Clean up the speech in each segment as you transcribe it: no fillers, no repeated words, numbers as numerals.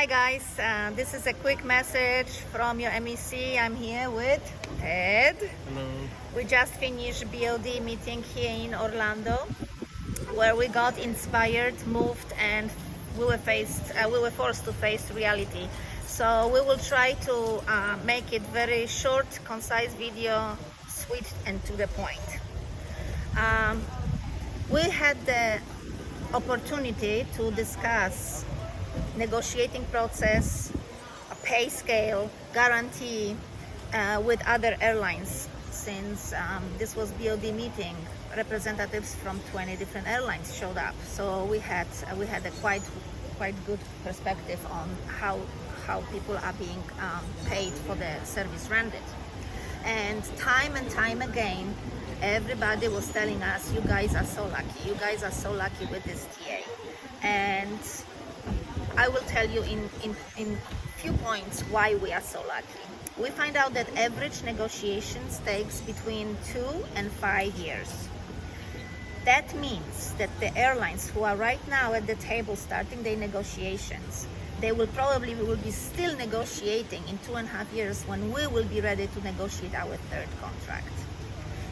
Hi guys, this is a quick message from your MEC. I'm here with Ted. Hello. We just finished BOD meeting here in Orlando, where we got inspired, moved, and we were forced to face reality. So we will try to make it very short, concise video, sweet and to the point. We had the opportunity to discuss negotiating process, a pay scale, guarantee with other airlines. Since this was BOD meeting, representatives from 20 different airlines showed up. So we had a quite good perspective on how people are being paid for the service rendered. And time again, everybody was telling us, you guys are so lucky. You guys are so lucky with this TA. And I will tell you in few points why we are so lucky. We find out that average negotiations takes between 2 and 5 years. That means that the airlines who are right now at the table starting their negotiations, they will be still negotiating in 2.5 years when we will be ready to negotiate our third contract.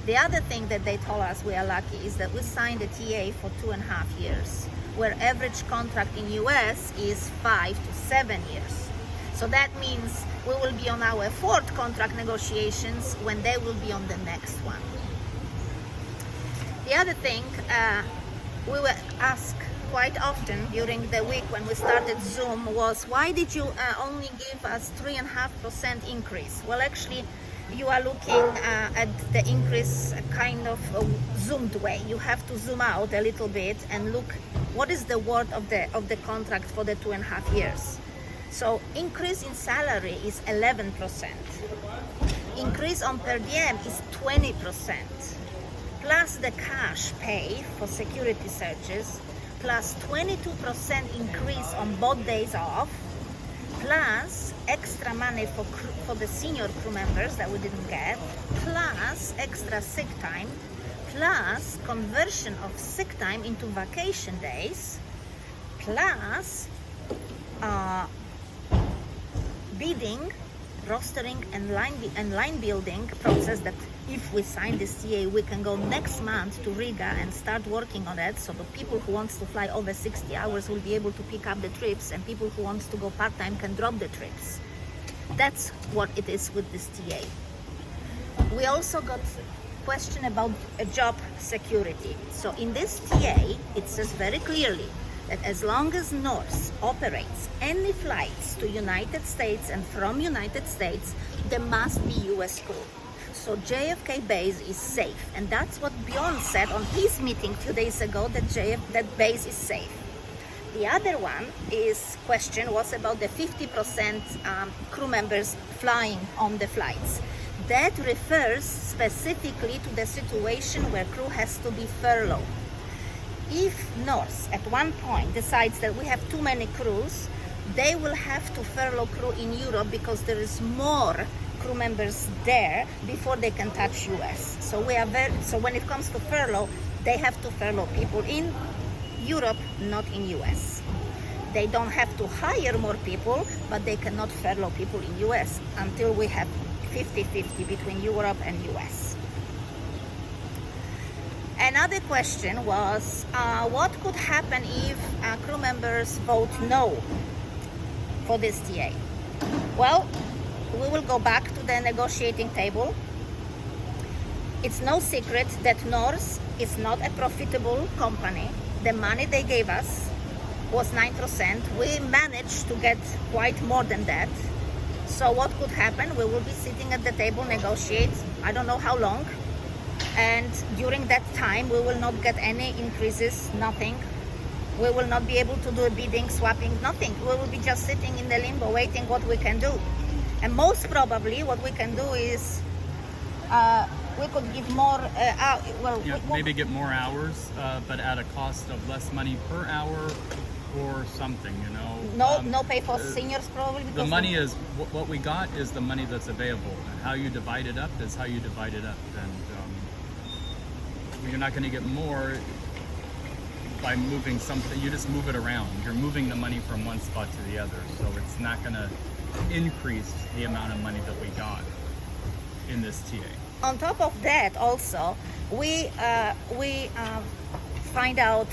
The other thing that they told us we are lucky is that we signed a TA for 2.5 years, where average contract in US is 5 to 7 years. So that means we will be on our fourth contract negotiations when they will be on the next one. The other thing, we were asked quite often during the week when we started Zoom was, why did you only give us 3.5% increase? Well, actually, you are looking at the increase kind of a zoomed way. You have to zoom out a little bit and look what is the worth of the contract for the 2.5 years. So increase in salary is 11%. Increase on per diem is 20%. Plus the cash pay for security searches, plus 22% increase on both days off, plus extra money for the senior crew members that we didn't get, plus extra sick time, plus conversion of sick time into vacation days, plus bidding, rostering and line building process that if we sign this TA, we can go next month to Riga and start working on it. So the people who wants to fly over 60 hours will be able to pick up the trips, and people who wants to go part-time can drop the trips. That's what it is with this TA. We also got question about job security. So in this TA, it says very clearly that as long as Norse operates any flights to United States and from United States, there must be US crew. So JFK base is safe, and that's what Bjorn said on his meeting 2 days ago, that base is safe. The other one question was about the 50% crew members flying on the flights. That refers specifically to the situation where crew has to be furloughed. If Norse at one point decides that we have too many crews, they will have to furlough crew in Europe because there is more crew members there before they can touch US. So when it comes to furlough, they have to furlough people in Europe, not in US. They don't have to hire more people, but they cannot furlough people in US until we have 50-50 between Europe and US. Another question was, what could happen if crew members vote no for this TA? Well, we will go back to the negotiating table. It's no secret that Norse is not a profitable company. The money they gave us was 9%. We managed to get quite more than that. So what could happen? We will be sitting at the table, negotiate, I don't know how long. And during that time, we will not get any increases, nothing. We will not be able to do a bidding, swapping, nothing. We will be just sitting in the limbo waiting what we can do. And most probably what we can do is we could give more, maybe get more hours, but at a cost of less money per hour or something, you know. No pay for seniors probably. The money is, what we got is the money that's available. How you divide it up is how you divide it up. And you're not going to get more by moving something. You just move it around. You're moving the money from one spot to the other, so it's not going to increase the amount of money that we got in this TA. On top of that, also, we find out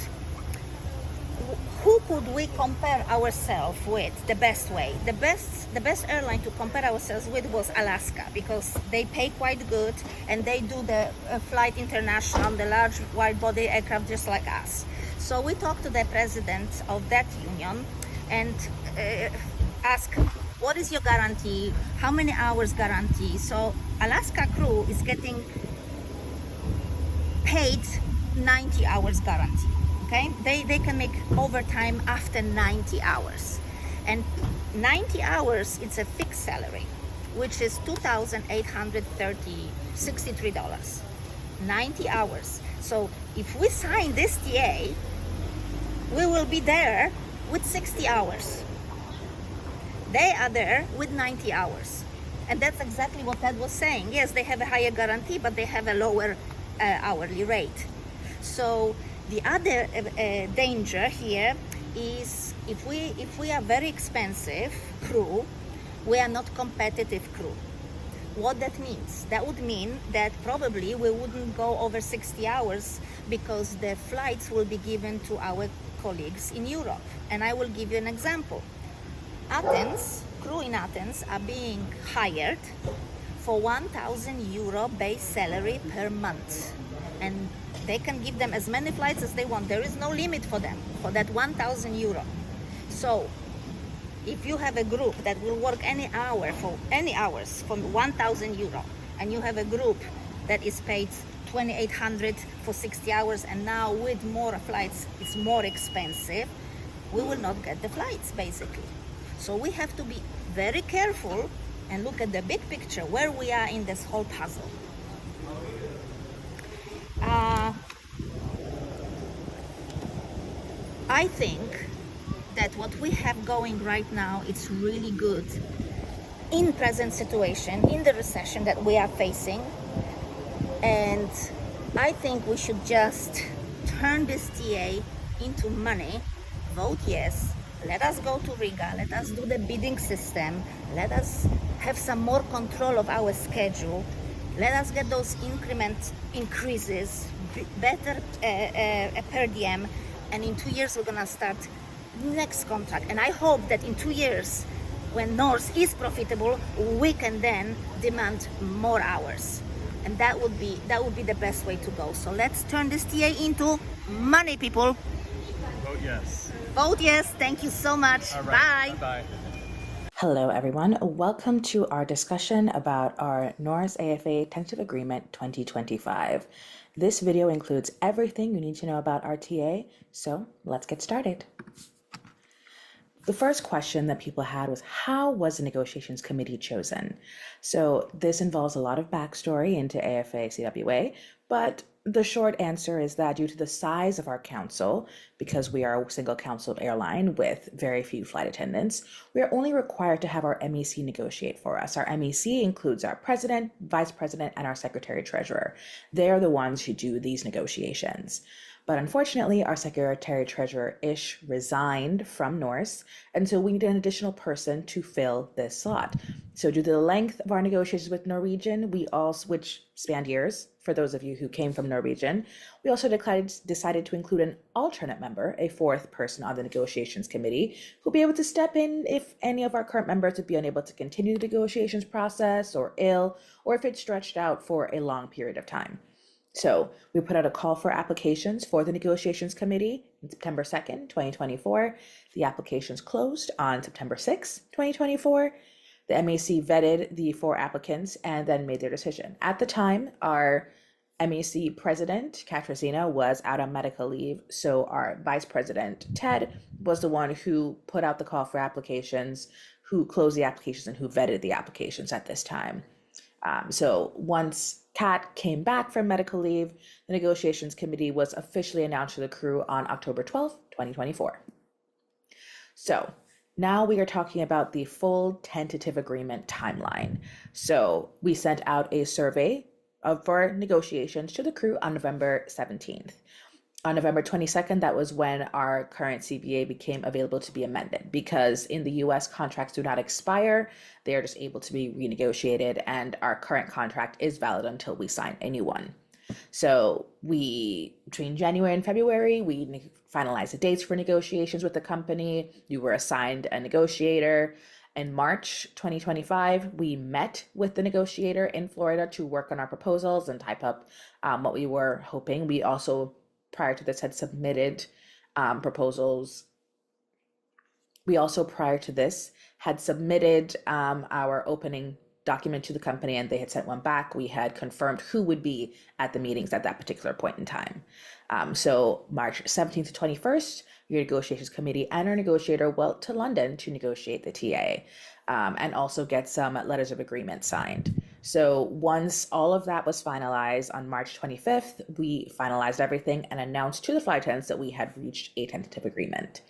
who could we compare ourselves with the best way. The best airline to compare ourselves with was Alaska, because they pay quite good and they do the flight international, the large wide body aircraft just like us. So we talked to the president of that union and asked, what is your guarantee? How many hours guarantee? So Alaska crew is getting paid 90 hours guarantee. Okay, they can make overtime after 90 hours, and 90 hours it's a fixed salary, which is $2,863. 90 hours. So if we sign this TA, we will be there with 60 hours. They are there with 90 hours, and that's exactly what Ted was saying. Yes, they have a higher guarantee, but they have a lower hourly rate. So the other danger here is if we are very expensive crew, we are not competitive crew. What that means? That would mean that probably we wouldn't go over 60 hours because the flights will be given to our colleagues in Europe. And I will give you an example. Crew in Athens are being hired for €1,000 base salary per month. And they can give them as many flights as they want. There is no limit for them, for that €1,000. So if you have a group that will work any hours for €1,000, and you have a group that is paid 2,800 for 60 hours, and now with more flights it's more expensive, we will not get the flights basically. So we have to be very careful and look at the big picture, where we are in this whole puzzle. I think that what we have going right now, it's really good in present situation, in the recession that we are facing. And I think we should just turn this TA into money, vote yes, let us go to Riga, let us do the bidding system, let us have some more control of our schedule, let us get those increases, better per diem, and in 2 years we're gonna start next contract. And I hope that in 2 years, when Norse is profitable, we can then demand more hours, and that would be the best way to go. So let's turn this TA into money, people. Vote yes. Vote yes. Thank you so much. All right. Bye. Bye. Hello, everyone. Welcome to our discussion about our Norse AFA Tentative Agreement 2025. This video includes everything you need to know about our TA, so let's get started. The first question that people had was, how was the negotiations committee chosen? So this involves a lot of backstory into AFA-CWA, but the short answer is that due to the size of our council, because we are a single counciled airline with very few flight attendants, we are only required to have our MEC negotiate for us. Our MEC includes our president, vice president, and our secretary treasurer. They are the ones who do these negotiations. But unfortunately, our secretary treasurer Ish resigned from Norse, and so we need an additional person to fill this slot. So due to the length of our negotiations with Norwegian, which spanned years, for those of you who came from Norwegian, we also decided to include an alternate member, a fourth person on the negotiations committee, who'll be able to step in if any of our current members would be unable to continue the negotiations process or ill, or if it's stretched out for a long period of time. So we put out a call for applications for the negotiations committee on September 2nd, 2024. The applications closed on September 6th, 2024. The MEC vetted the 4 applicants and then made their decision. At the time, our MEC president, Katrina, was out on medical leave, so our vice president, Ted, was the one who put out the call for applications, who closed the applications, and who vetted the applications at this time. So once Kat came back from medical leave, the negotiations committee was officially announced to the crew on October 12th, 2024. So now we are talking about the full tentative agreement timeline. So we sent out a survey for negotiations to the crew on November 17th. On November 22nd, that was when our current CBA became available to be amended, because in the US, contracts do not expire. They are just able to be renegotiated, and our current contract is valid until we sign a new one. So between January and February, we finalized the dates for negotiations with the company. We were assigned a negotiator. In March 2025, we met with the negotiator in Florida to work on our proposals and type up what we were hoping. We also, prior to this, had submitted proposals. We also, prior to this, had submitted our opening document to the company, and they had sent one back. We had confirmed who would be at the meetings at that particular point in time. So March 17th to 21st, your negotiations committee and our negotiator went to London to negotiate the TA and also get some letters of agreement signed. So once all of that was finalized on March 25th, we finalized everything and announced to the flight attendants that we had reached a tentative agreement.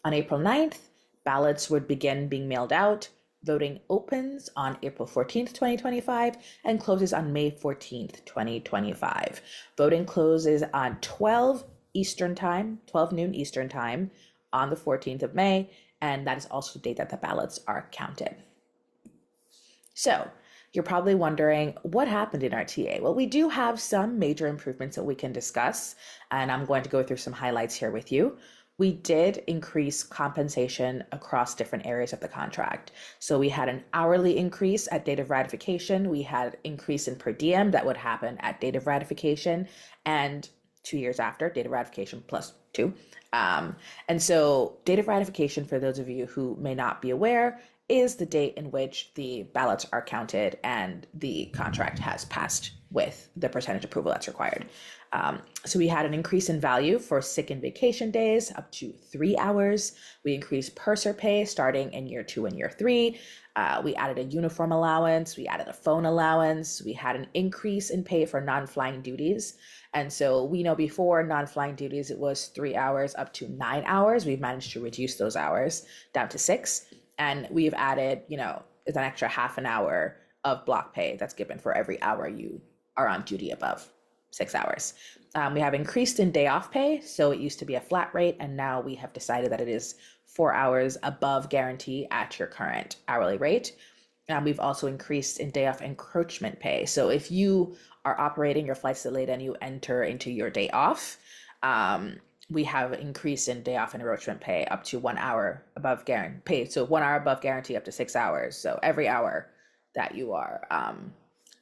On April 9th, ballots would begin being mailed out. Voting opens on April 14th, 2025, and closes on May 14th, 2025. Voting closes on 12 noon Eastern time on the 14th of May, and that is also the date that the ballots are counted. So you're probably wondering, what happened in our TA? Well, we do have some major improvements that we can discuss, and I'm going to go through some highlights here with you. We did increase compensation across different areas of the contract. So we had an hourly increase at date of ratification. We had increase in per diem that would happen at date of ratification, and 2 years after, date of ratification plus 2. And so date of ratification, for those of you who may not be aware, is the date in which the ballots are counted and the contract has passed with the percentage approval that's required. So we had an increase in value for sick and vacation days up to 3 hours. We increased purser pay starting in year 2 and year 3. We added a uniform allowance. We added a phone allowance. We had an increase in pay for non-flying duties. And so we know before non-flying duties, it was 3 hours up to 9 hours. We've managed to reduce those hours down to 6. And we've added, an extra half an hour of block pay that's given for every hour you are on duty above 6 hours. We have increased in day off pay. So it used to be a flat rate, and now we have decided that it is 4 hours above guarantee at your current hourly rate. We've also increased in day off encroachment pay. So if you are operating your flights delayed and you enter into your day off, we have increased in day off encroachment pay up to 1 hour above guarantee. So 1 hour above guarantee up to 6 hours. So every hour that you are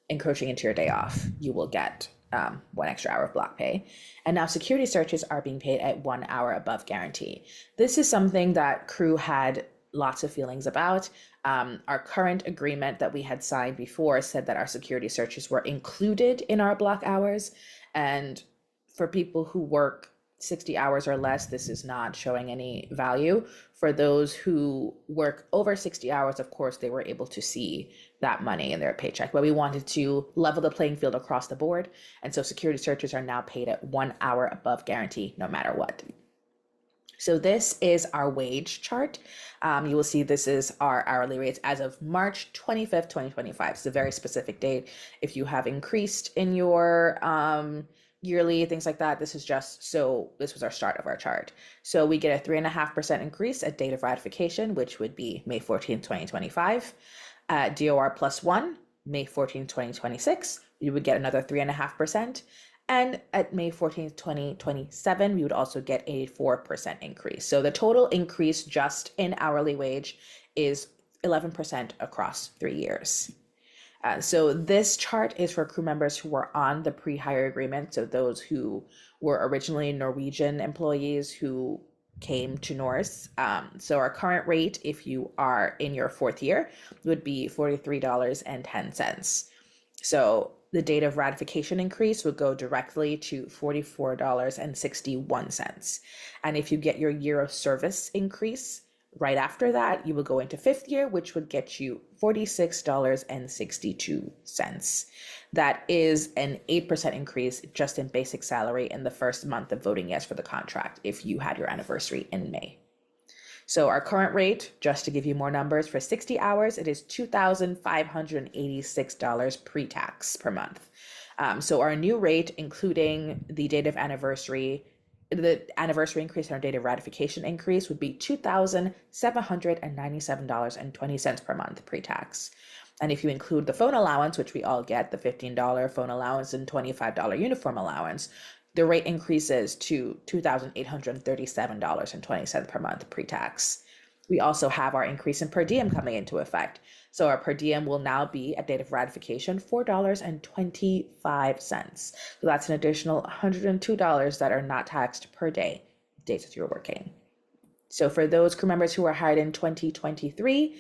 encroaching into your day off, you will get 1 extra hour of block pay. And now security searches are being paid at 1 hour above guarantee. This is something that crew had lots of feelings about. Our current agreement that we had signed before said that our security searches were included in our block hours. And for people who work 60 hours or less, this is not showing any value. For those who work over 60 hours, of course, they were able to see that money in their paycheck. But we wanted to level the playing field across the board. And so security searches are now paid at 1 hour above guarantee, no matter what. So this is our wage chart. You will see this is our hourly rates as of March 25th, 2025. It's a very specific date. If you have increased in your yearly, things like that, this was our start of our chart. So we get a 3.5% increase at date of ratification, which would be May 14th, 2025. DOR plus 1, May 14th, 2026, you would get another 3.5%. And at May 14th, 2027, we would also get a 4% increase. So the total increase just in hourly wage is 11% across 3 years. So this chart is for crew members who were on the pre-hire agreement. So those who were originally Norwegian employees who came to Norse. So our current rate, if you are in your 4th year, would be $43.10. So the date of ratification increase would go directly to $44.61. And if you get your year of service increase right after that, you will go into 5th year, which would get you $46.62. That is an 8% increase just in basic salary in the first month of voting yes for the contract if you had your anniversary in May. So our current rate, just to give you more numbers, for 60 hours, it is $2,586 pre-tax per month. So our new rate, including the date of anniversary the anniversary increase in our date of ratification increase would be $2,797.20 per month pre-tax. And if you include the phone allowance, which we all get, the $15 phone allowance and $25 uniform allowance, the rate increases to $2,837.20 per month pre-tax. We also have our increase in per diem coming into effect. So our per diem will now be, at date of ratification, $4.25. So that's an additional $102 that are not taxed per day, days that you're working. So for those crew members who were hired in 2023,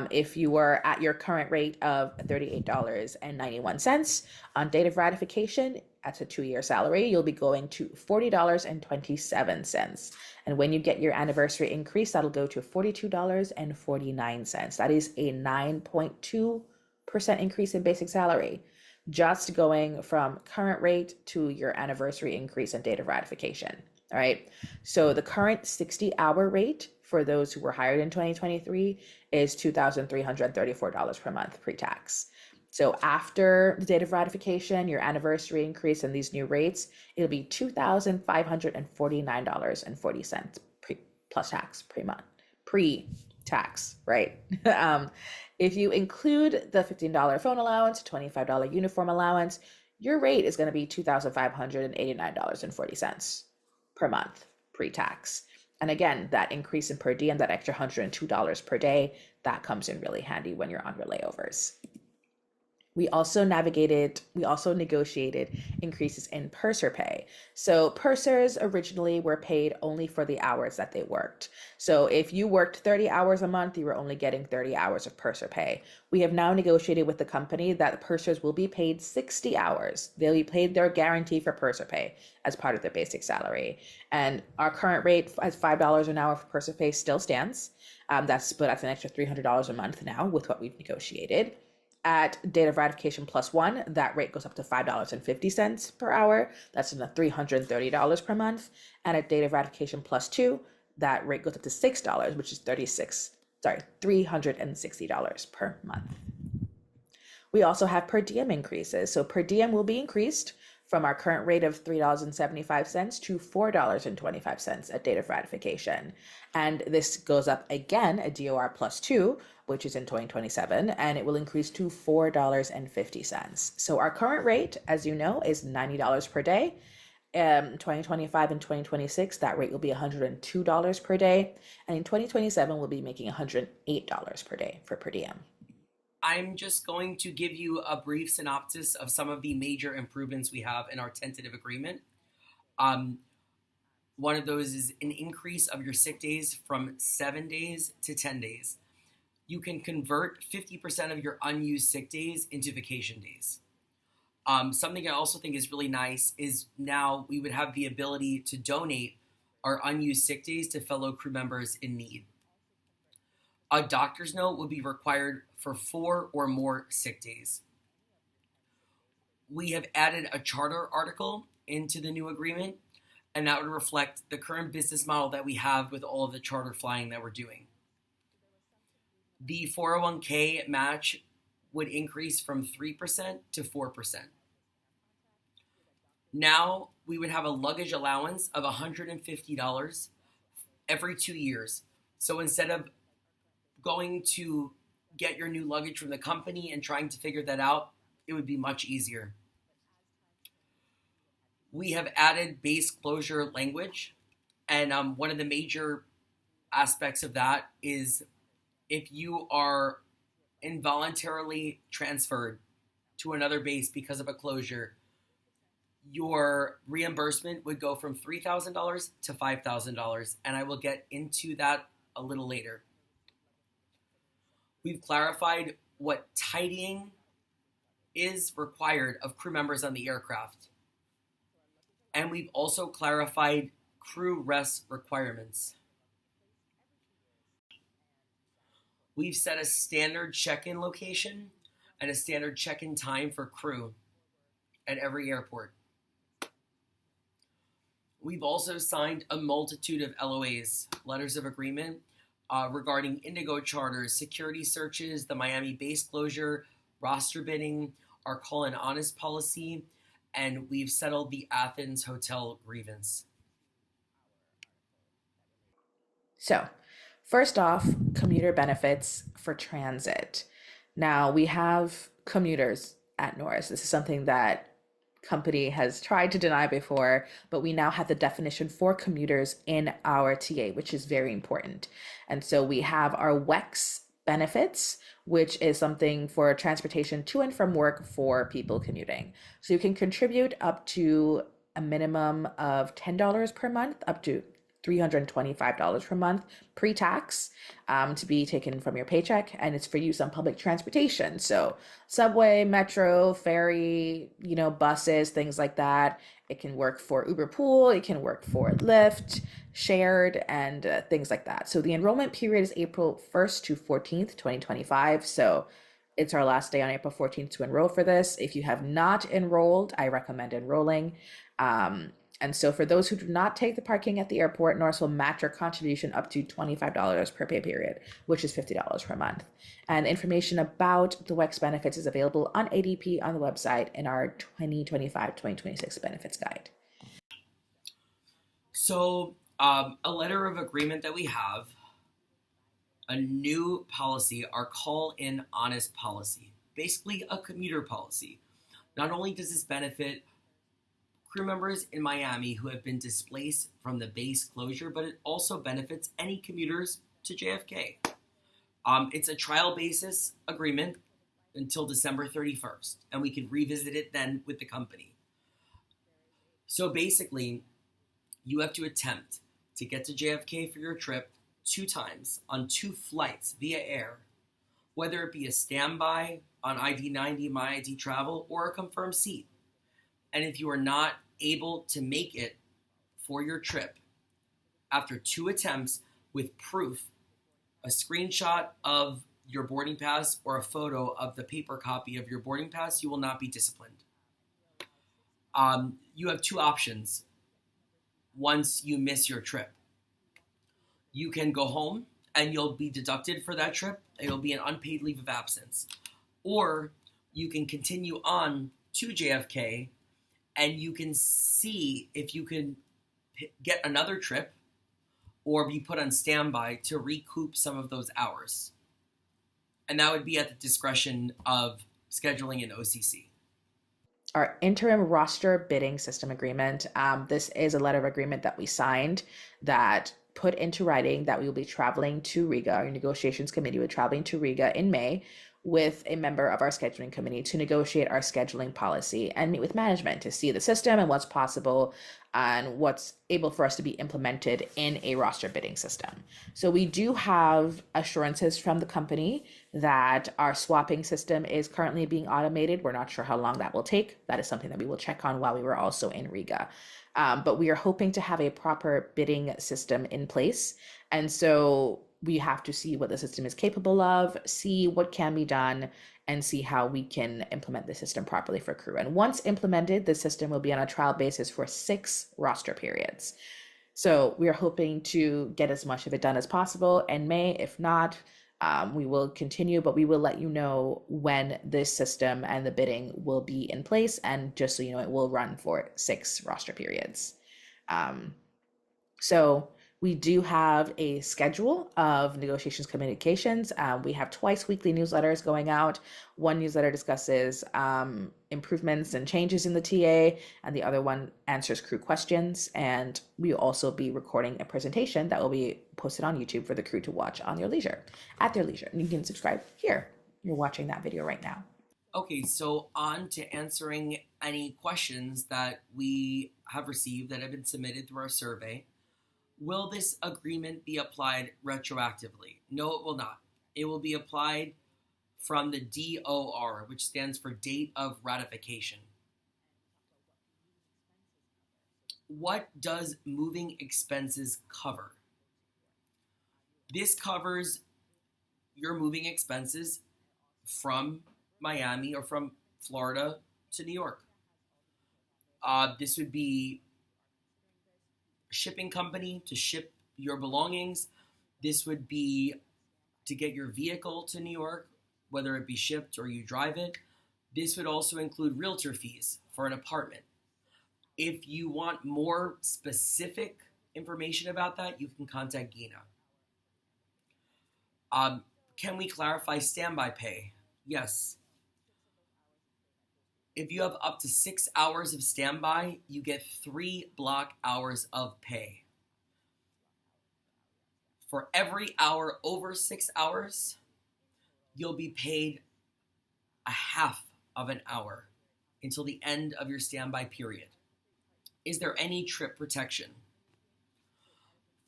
if you were at your current rate of $38.91 on date of ratification, that's a 2-year salary, you'll be going to $40.27. And when you get your anniversary increase, that'll go to $42.49. That is a 9.2% increase in basic salary, just going from current rate to your anniversary increase and date of ratification. All right. So the current 60-hour rate for those who were hired in 2023 is $2,334 per month pre-tax. So after the date of ratification, your anniversary increase and these new rates, it'll be $2,549.40 plus tax pre-tax, right? If you include the $15 phone allowance, $25 uniform allowance, your rate is going to be $2,589.40 per month pre-tax. And again, that increase in per diem, that extra $102 per day, that comes in really handy when you're on your layovers. We also negotiated increases in purser pay. So pursers originally were paid only for the hours that they worked. So if you worked 30 hours a month, you were only getting 30 hours of purser pay. We have now negotiated with the company that pursers will be paid 60 hours. They'll be paid their guarantee for purser pay as part of their basic salary. And our current rate as $5 an hour for purser pay still stands. That's an extra $300 a month now with what we've negotiated. At date of ratification plus one, that rate goes up to $5.50 per hour. That's $330 per month. And at date of ratification plus two, that rate goes up to $6, which is $360 per month. We also have per diem increases. So per diem will be increased from our current rate of $3.75 to $4.25 at date of ratification. And this goes up again at DOR plus two, which is in 2027, and it will increase to $4.50. So our current rate, as you know, is $90 per day. 2025 and 2026, that rate will be $102 per day. And in 2027, we'll be making $108 per day for per diem. I'm just going to give you a brief synopsis of some of the major improvements we have in our tentative agreement. One of those is an increase of your sick days from 7 days to 10 days. You can convert 50% of your unused sick days into vacation days. Something I also think is really nice is now we would have the ability to donate our unused sick days to fellow crew members in need. A doctor's note would be required for 4 or more sick days. We have added a charter article into the new agreement, and that would reflect the current business model that we have with all of the charter flying that we're doing. The 401k match would increase from 3% to 4%. Now we would have a luggage allowance of $150 every 2 years. So instead of going to get your new luggage from the company and trying to figure that out, it would be much easier. We have added base closure language, and one of the major aspects of that is if you are involuntarily transferred to another base because of a closure, your reimbursement would go from $3,000 to $5,000, and I will get into that a little later. We've clarified what tidying is required of crew members on the aircraft. And we've also clarified crew rest requirements. We've set a standard check-in location and a standard check-in time for crew at every airport. We've also signed a multitude of LOAs, letters of agreement, regarding Indigo charters, security searches, the Miami base closure, roster bidding, our call and honest policy, and we've settled the Athens hotel grievance. So, first off, commuter benefits for transit. Now, we have commuters at Norris. This is something that company has tried to deny before, but we now have the definition for commuters in our TA, which is very important. And so we have our WEX benefits, which is something for transportation to and from work for people commuting. So you can contribute up to a minimum of $10 per month, up to $325 per month pre-tax, to be taken from your paycheck, and it's for use on public transportation. So subway, metro, ferry, buses, things like that. It can work for Uber Pool, it can work for Lyft, shared, and things like that. So the enrollment period is April 1st to 14th, 2025. So it's our last day on April 14th to enroll for this. If you have not enrolled, I recommend enrolling. And so for those who do not take the parking at the airport, Norse will match your contribution up to $25 per pay period, which is $50 per month. And information about the WEX benefits is available on ADP on the website in our 2025-2026 benefits guide. So a letter of agreement that we have, a new policy, our call in honest policy, basically a commuter policy. Not only does this benefit crew members in Miami who have been displaced from the base closure, but it also benefits any commuters to JFK. It's a trial basis agreement until December 31st, and we can revisit it then with the company. So basically, you have to attempt to get to JFK for your trip 2 times on 2 flights via air, whether it be a standby on ID90, My ID Travel, or a confirmed seat. And if you are not able to make it for your trip after 2 attempts with proof, a screenshot of your boarding pass or a photo of the paper copy of your boarding pass, you will not be disciplined. You have 2 options once you miss your trip. You can go home and you'll be deducted for that trip. It'll be an unpaid leave of absence. Or you can continue on to JFK and you can see if you can get another trip or be put on standby to recoup some of those hours. And that would be at the discretion of scheduling an OCC. Our interim roster bidding system agreement. This is a letter of agreement that we signed that put into writing that we will be traveling to Riga. Our negotiations committee will be traveling to Riga in May with a member of our scheduling committee to negotiate our scheduling policy and meet with management to see the system and what's possible and what's able for us to be implemented in a roster bidding system. So we do have assurances from the company that our swapping system is currently being automated. We're not sure how long that will take. That is something that we will check on while we were also in Riga. But we are hoping to have a proper bidding system in place. And so we have to see what the system is capable of, see what can be done, and see how we can implement the system properly for crew. And once implemented, the system will be on a trial basis for 6 roster periods. So we are hoping to get as much of it done as possible in May. If not, we will continue, but we will let you know when this system and the bidding will be in place. And just so you know, it will run for 6 roster periods. So we do have a schedule of negotiations communications. We have twice weekly newsletters going out. One newsletter discusses improvements and changes in the TA, and the other one answers crew questions. And we will also be recording a presentation that will be posted on YouTube for the crew to watch on their leisure, at their leisure. And you can subscribe here. You're watching that video right now. Okay, so on to answering any questions that we have received that have been submitted through our survey. Will this agreement be applied retroactively? No, it will not. It will be applied from the DOR, which stands for Date of Ratification. What does moving expenses cover? This covers your moving expenses from Miami or from Florida to New York. This would be shipping company to ship your belongings. This would be to get your vehicle to New York, whether it be shipped or you drive it. This would also include realtor fees for an apartment. If you want more specific information about that, you can contact Gina. Can we clarify standby pay? Yes. If you have up to 6 hours of standby, you get 3 block hours of pay. For every hour over 6 hours, you'll be paid a half of an hour until the end of your standby period. Is there any trip protection?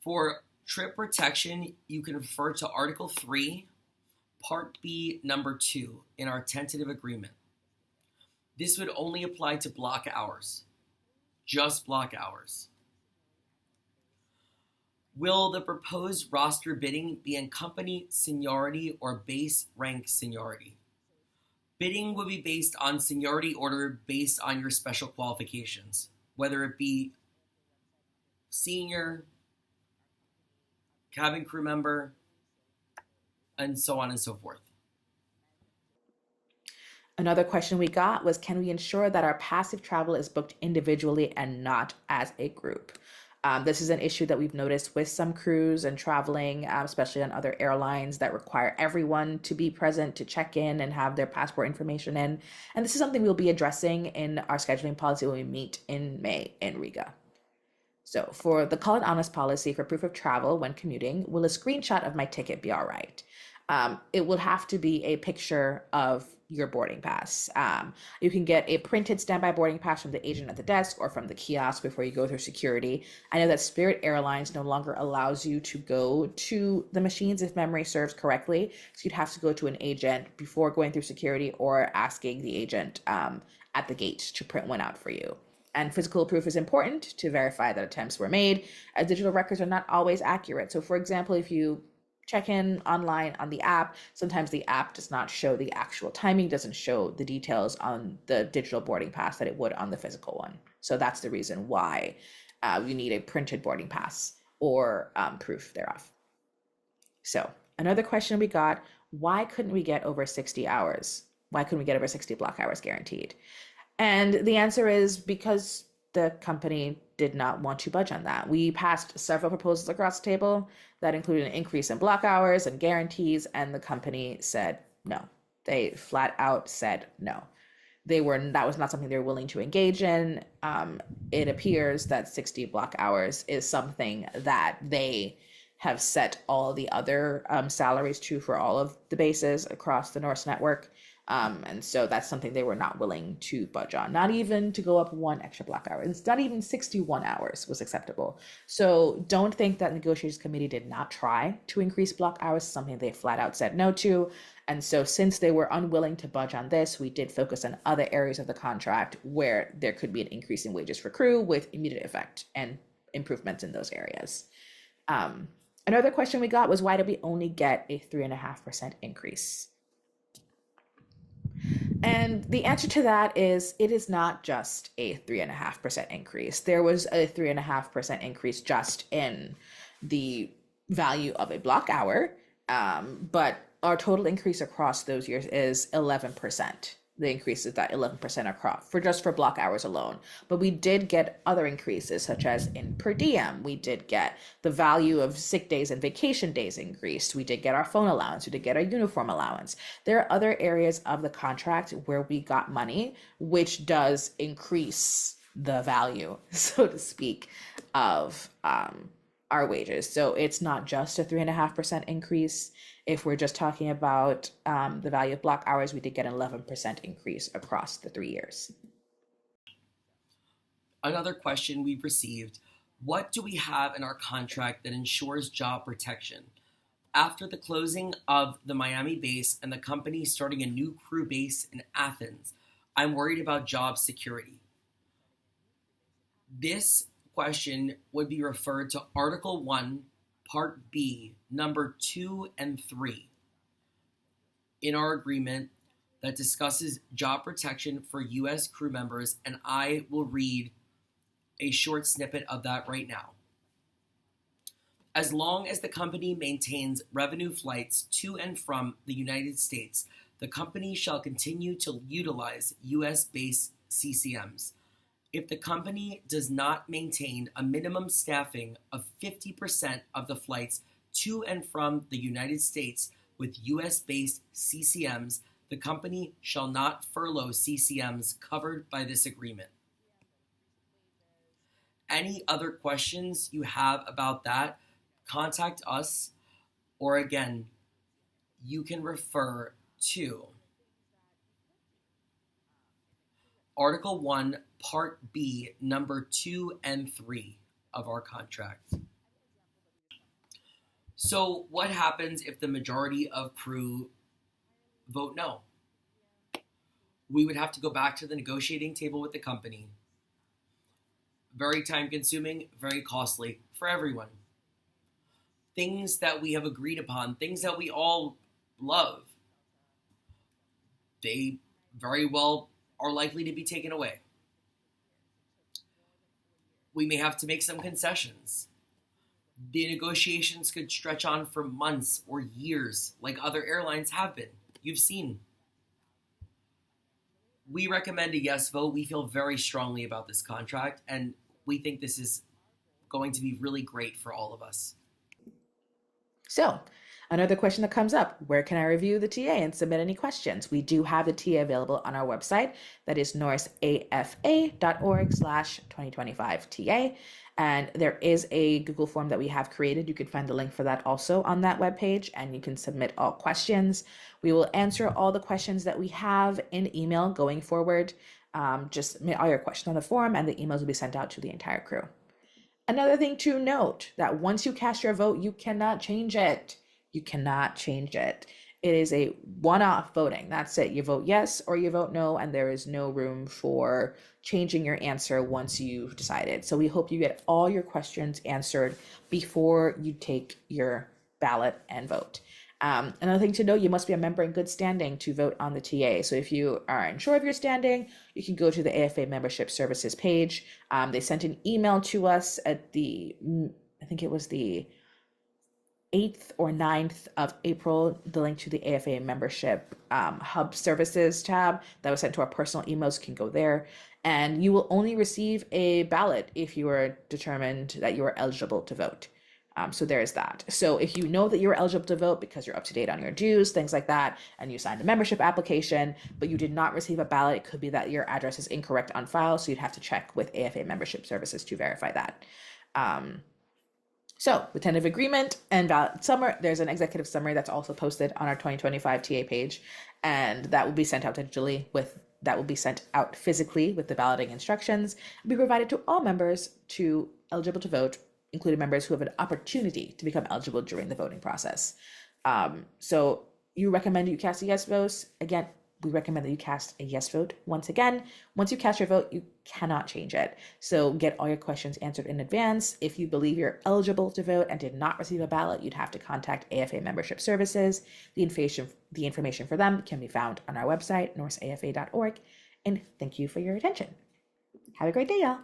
For trip protection, you can refer to Article 3, Part B, Number 2 in our tentative agreement. This would only apply to block hours, just block hours. Will the proposed roster bidding be in company seniority or base rank seniority? Bidding will be based on seniority order based on your special qualifications, whether it be senior, cabin crew member, and so on and so forth. Another question we got was, can we ensure that our passive travel is booked individually and not as a group? This is an issue that we've noticed with some crews and traveling, especially on other airlines that require everyone to be present to check in and have their passport information in. And this is something we'll be addressing in our scheduling policy when we meet in May in Riga. So for the call it honest policy for proof of travel when commuting, will a screenshot of my ticket be all right? It will have to be a picture of your boarding pass. You can get a printed standby boarding pass from the agent at the desk or from the kiosk before you go through security. I know that Spirit Airlines no longer allows you to go to the machines if memory serves correctly. So you'd have to go to an agent before going through security or asking the agent at the gate to print one out for you. And physical proof is important to verify that attempts were made, as digital records are not always accurate. So for example, if you check in online on the app, sometimes the app does not show the actual timing, doesn't show the details on the digital boarding pass that it would on the physical one. So that's the reason why you need a printed boarding pass or proof thereof. So another question we got, why couldn't we get over 60 hours? Why couldn't we get over 60 block hours guaranteed? And the answer is because the company did not want to budge on that. We passed several proposals across the table that included an increase in block hours and guarantees, and the company said no. They flat out said no. That was not something they were willing to engage in. It appears that 60 block hours is something that they have set all the other salaries to for all of the bases across the Norse network. And so that's something they were not willing to budge on, not even to go up one extra block hour. It's not even 61 hours was acceptable. So don't think that negotiations committee did not try to increase block hours, something they flat out said no to. And so since they were unwilling to budge on this, we did focus on other areas of the contract where there could be an increase in wages for crew with immediate effect and improvements in those areas. Another question we got was, why did we only get a 3.5% increase? And the answer to that is, it is not just a 3.5% increase. There was a 3.5% increase just in the value of a block hour, but our total increase across those years is 11%. The increase is that 11% across for block hours alone. But we did get other increases, such as in per diem. We did get the value of sick days and vacation days increased. We did get our phone allowance. We did get our uniform allowance. There are other areas of the contract where we got money, which does increase the value, so to speak, of our wages. So it's not just a 3.5% increase. If we're just talking about the value of block hours, we did get an 11% increase across the 3 years. Another question we've received, what do we have in our contract that ensures job protection? After the closing of the Miami base and the company starting a new crew base in Athens, I'm worried about job security. This question would be referred to Article 1, Part B, Number 2 and 3 in our agreement that discusses job protection for U.S. crew members, and I will read a short snippet of that right now. As long as the company maintains revenue flights to and from the United States, the company shall continue to utilize U.S.-based CCMs. If the company does not maintain a minimum staffing of 50% of the flights to and from the United States with US-based CCMs, the company shall not furlough CCMs covered by this agreement. Any other questions you have about that, contact us, or again, you can refer to Article 1, Part B, number 2 and 3 of our contract. So what happens if the majority of crew vote no? We would have to go back to the negotiating table with the company. Very time consuming, very costly for everyone. Things that we have agreed upon, things that we all love, they very well are likely to be taken away. We may have to make some concessions. The negotiations could stretch on for months or years, like other airlines have been. You've seen. We recommend a yes vote. We feel very strongly about this contract, and we think this is going to be really great for all of us. So, another question that comes up, where can I review the TA and submit any questions? We do have the TA available on our website. That is norseafa.org/2025TA. And there is a Google form that we have created. You can find the link for that also on that webpage, and you can submit all questions. We will answer all the questions that we have in email going forward. Just submit all your questions on the form, and the emails will be sent out to the entire crew. Another thing to note, that once you cast your vote, you cannot change it. You cannot change it. It is a one-off voting. That's it. You vote yes or you vote no, and there is no room for changing your answer once you've decided. So we hope you get all your questions answered before you take your ballot and vote. Another thing to know, you must be a member in good standing to vote on the TA. So if you are unsure of your standing, you can go to the AFA Membership Services page. They sent an email to us at I think it was the 8th or 9th of April, the link to the AFA Membership Hub Services tab that was sent to our personal emails can go there. And you will only receive a ballot if you are determined that you are eligible to vote. So there is that. So if you know that you're eligible to vote because you're up to date on your dues, things like that, and you signed a membership application, but you did not receive a ballot, it could be that your address is incorrect on file. So you'd have to check with AFA Membership Services to verify that. So the tentative agreement and ballot summary, there's an executive summary that's also posted on our 2025 TA page, and that will be sent out digitally that will be sent out physically with the balloting instructions and be provided to all members eligible to vote, including members who have an opportunity to become eligible during the voting process. So you recommend you cast a yes vote. Again, we recommend that you cast a yes vote. Once again, once you cast your vote, you cannot change it. So get all your questions answered in advance. If you believe you're eligible to vote and did not receive a ballot, you'd have to contact AFA Membership Services. The information for them can be found on our website, norseafa.org. And thank you for your attention. Have a great day, y'all.